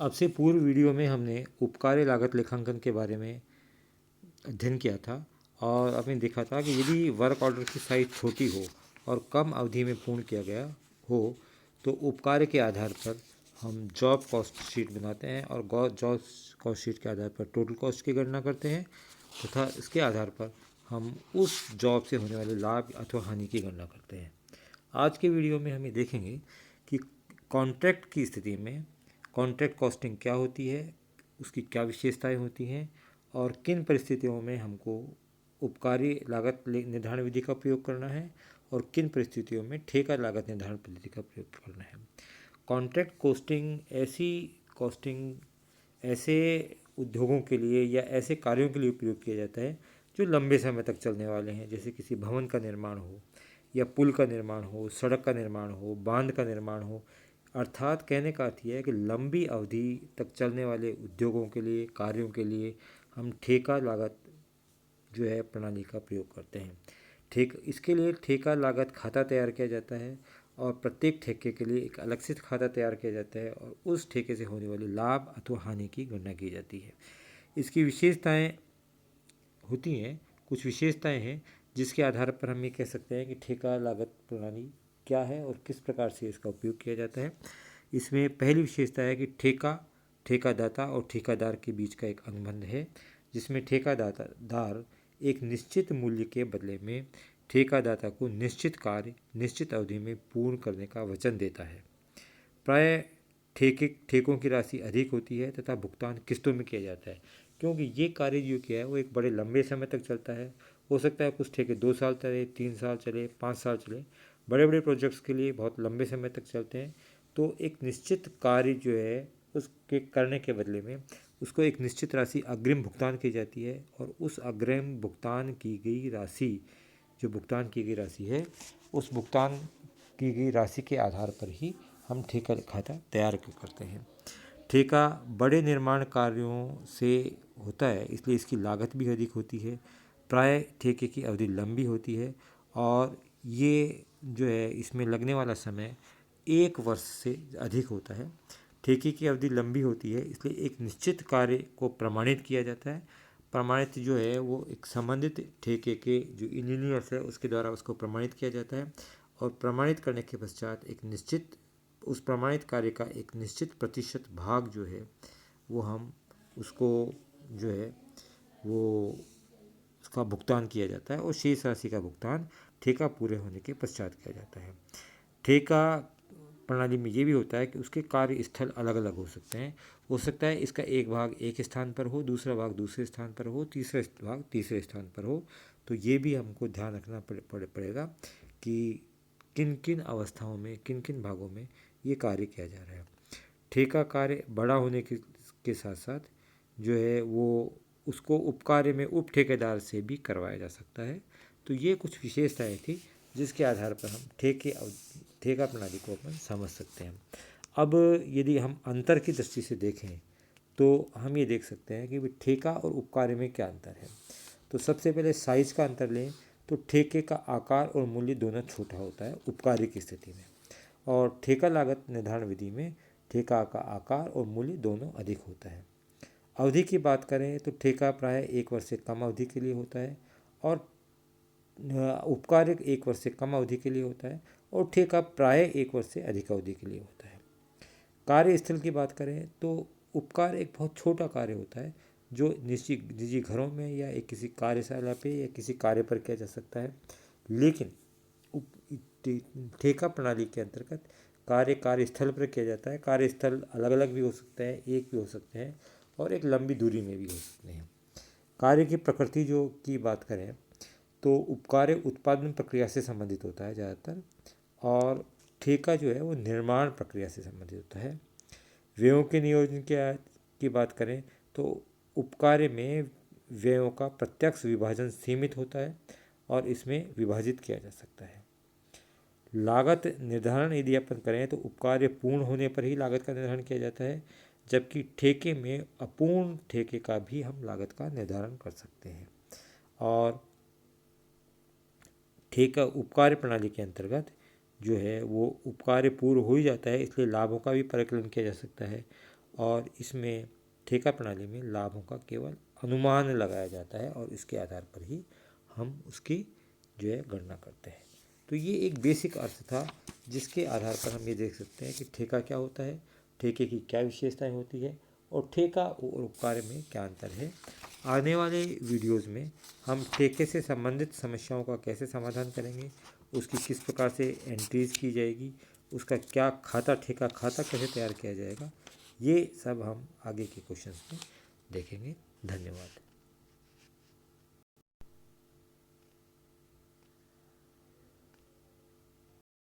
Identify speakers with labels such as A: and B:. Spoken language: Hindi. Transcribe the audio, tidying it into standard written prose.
A: अब से पूर्व वीडियो में हमने उपकार्य लागत लेखांकन के बारे में अध्ययन किया था और आपने देखा था कि यदि वर्क ऑर्डर की साइज छोटी हो और कम अवधि में पूर्ण किया गया हो तो उपकार्य के आधार पर हम जॉब कॉस्ट शीट बनाते हैं और जॉब कॉस्ट शीट के आधार पर टोटल कॉस्ट की गणना करते हैं तथा इसके आधार पर हम उस जॉब से होने वाले लाभ अथवा हानि की गणना करते हैं। आज के वीडियो में हम ये देखेंगे कि कॉन्ट्रैक्ट की स्थिति में कॉन्ट्रैक्ट कॉस्टिंग क्या होती है, उसकी क्या विशेषताएं होती हैं और किन परिस्थितियों में हमको उपकारी लागत निर्धारण विधि का प्रयोग करना है और किन परिस्थितियों में ठेका लागत निर्धारण पद्धति का प्रयोग करना है। कॉन्ट्रैक्ट कॉस्टिंग ऐसे उद्योगों के लिए या ऐसे कार्यों के लिए उपयोग किया जाता है जो लंबे समय तक चलने वाले हैं, जैसे किसी भवन का निर्माण हो या पुल का निर्माण हो, सड़क का निर्माण हो, बांध का निर्माण हो। अर्थात कहने का अर्थ यह है कि लंबी अवधि तक चलने वाले उद्योगों के लिए, कार्यों के लिए हम ठेका लागत जो है प्रणाली का प्रयोग करते हैं। इसके लिए ठेका लागत खाता तैयार किया जाता है और प्रत्येक ठेके के लिए एक अलग से खाता तैयार किया जाता है और उस ठेके से होने वाले लाभ अथवा हानि की गणना की जाती है। इसकी विशेषताएं होती हैं, कुछ विशेषताएं हैं जिसके आधार पर हम ये कह सकते हैं कि ठेका लागत प्रणाली क्या है और किस प्रकार से इसका उपयोग किया जाता है। इसमें पहली विशेषता है कि ठेकादाता और ठेकेदार के बीच का एक अनुबंध है, जिसमें ठेकादार एक निश्चित मूल्य के बदले में ठेकादाता को निश्चित कार्य निश्चित अवधि में पूर्ण करने का वचन देता है। प्रायः ठेकों की राशि अधिक होती है तथा भुगतान किस्तों में किया जाता है, क्योंकि ये कार्य जो किया है वो एक बड़े लंबे समय तक चलता है। हो सकता है कुछ ठेके 2 साल चले, 3 साल चले, 5 साल चले। बड़े बड़े प्रोजेक्ट्स के लिए बहुत लंबे समय तक चलते हैं। तो एक निश्चित कार्य जो है उसके करने के बदले में उसको एक निश्चित राशि अग्रिम भुगतान की जाती है और उस अग्रिम भुगतान की गई राशि है, उस भुगतान की गई राशि के आधार पर ही हम ठेका खाता तैयार करते हैं। ठेका बड़े निर्माण कार्यों से होता है, इसलिए इसकी लागत भी अधिक होती है। प्राय ठेके की अवधि लंबी होती है और ये जो है इसमें लगने वाला समय 1 वर्ष से अधिक होता है। ठेके की अवधि लंबी होती है, इसलिए एक निश्चित कार्य को प्रमाणित किया जाता है। प्रमाणित जो है वो एक संबंधित ठेके के जो इंजीनियर्स है उसके द्वारा उसको प्रमाणित किया जाता है और प्रमाणित करने के पश्चात उस प्रमाणित कार्य का एक निश्चित प्रतिशत भाग जो है वो हम उसको जो है वो उसका भुगतान किया जाता है और शेष राशि का भुगतान ठेका पूरे होने के पश्चात किया जाता है। ठेका प्रणाली में ये भी होता है कि उसके कार्य स्थल अलग अलग हो सकते हैं। हो सकता है इसका एक भाग एक स्थान पर हो, दूसरा भाग दूसरे स्थान पर हो, तीसरा भाग तीसरे स्थान पर हो। तो ये भी हमको ध्यान रखना पड़ेगा कि किन किन अवस्थाओं में, किन किन भागों में ये कार्य किया जा रहा है। ठेका कार्य बड़ा होने के साथ साथ जो है वो उसको उपकार्य में उप ठेकेदार से भी करवाया जा सकता है। तो ये कुछ विशेषताएं थी जिसके आधार पर हम ठेका प्रणाली को अपन समझ सकते हैं। अब यदि हम अंतर की दृष्टि से देखें तो हम ये देख सकते हैं कि ठेका और उपकार्य में क्या अंतर है। तो सबसे पहले साइज का अंतर लें तो ठेके का आकार और मूल्य दोनों छोटा होता है उपकार्य की स्थिति में, और ठेका लागत निर्धारण विधि में ठेका का आकार और मूल्य दोनों अधिक होता है। अवधि की बात करें तो ठेका प्राय 1 वर्ष से कम अवधि के लिए होता है और उपकार्य 1 वर्ष से कम अवधि के लिए होता है और ठेका प्राय 1 वर्ष से अधिक अवधि के लिए होता है। कार्यस्थल की बात करें तो उपकार एक बहुत छोटा कार्य होता है जो निजी घरों में या एक किसी कार्यशाला पे या किसी कार्य पर किया जा सकता है। लेकिन ठेका प्रणाली के अंतर्गत कार्यस्थल पर किया जाता है। कार्यस्थल अलग अलग भी हो सकता है, एक भी हो सकते हैं और एक लंबी दूरी में भी हो सकते हैं। कार्य की प्रकृति जो की बात करें तो उपकार्य उत्पादन प्रक्रिया से संबंधित होता है ज़्यादातर, और ठेका जो है वो निर्माण प्रक्रिया से संबंधित होता है। व्ययों के नियोजन की बात करें तो उपकार्य में व्ययों का प्रत्यक्ष विभाजन सीमित होता है और इसमें विभाजित किया जा सकता है। लागत निर्धारण यदि अपन करें तो उपकार्य पूर्ण होने पर ही लागत का निर्धारण किया जाता है, जबकि ठेके में अपूर्ण ठेके का भी हम लागत का निर्धारण कर सकते हैं। और ठेका उपकार्य प्रणाली के अंतर्गत जो है वो उपकार्य पूर्ण हो ही जाता है, इसलिए लाभों का भी परिकलन किया जा सकता है और इसमें ठेका प्रणाली में लाभों का केवल अनुमान लगाया जाता है और इसके आधार पर ही हम उसकी जो है गणना करते हैं। तो ये एक बेसिक अर्थ था जिसके आधार पर हम ये देख सकते हैं कि ठेका क्या होता है, ठेके की क्या विशेषताएं होती है और ठेका और उपकार में क्या अंतर है। आने वाले वीडियोस में हम ठेके से संबंधित समस्याओं का कैसे समाधान करेंगे, उसकी किस प्रकार से एंट्रीज की जाएगी, उसका क्या खाता, ठेका खाता कैसे तैयार किया जाएगा, ये सब हम आगे के क्वेश्चंस में देखेंगे। धन्यवाद।